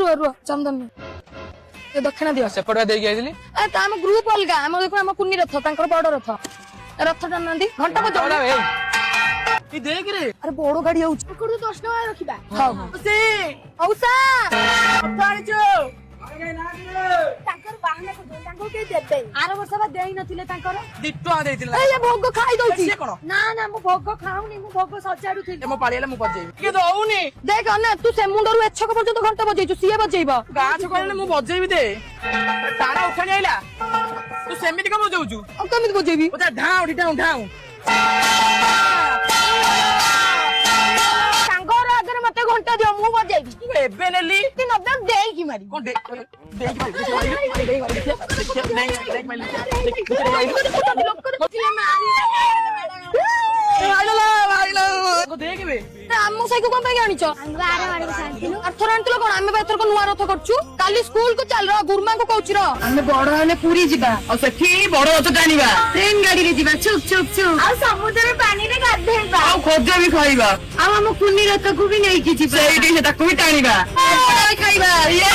रुह चंदन ये दक्षिणा दियो सेपटे देगी आइली आम ग्रुप अलगा आम देखो आम कुन्नी रथ तांकर बड़ रथ रथ टाणनांदी घंटा बजाओ ई देख रे अरे बड़ गाड़ी आउछ को 10 टका रखिबा हां से औसा पाणिचो तांकर बाहना को तांको के देबे आर वर्ष बा देई नथिले तांकर दिट्टो देतिला ए ये भोग खाई दउची से कोन ना ना मु भोग खाउनी मु भोग सचाडू थिले मो पाळियाला मु बजेई के दउनी देख ना तू से मुंडरू एछक पर्यंत घंटा बजेइछु सिए बजेइबा गाछ कोले मु बजेइबी दे तारा उठाणी आइला तू सेमिति को बजाउछु अब कमित बजेइबी ओता ढाउ ढाउ ढाउ सांगर अगर मते घंटा दियो मु बजेइबी एबे नेली कि नबे देई की मारी कोन दे देई मारी देखबे हम साइको कोन पे आनिचो अंगारे वाले शांतिनु अर्थर आंतलो कोन हम बेतर को नुवा रथ करछु काली स्कूल को चल रो गुरमा को कहउछि रो हम बड़ हले पूरी जिबा और सेठी बड़ रथ टाणीबा ट्रेन गाड़ी रे जिबा चुप चुप चुप आ समुद्र पानी रे गाधेबा आ खोजे भी खाइबा आ हम कुन्नी रथ को भी नहीं की जिबा सेठी से ताकू भी टाणीबा खाइबा ये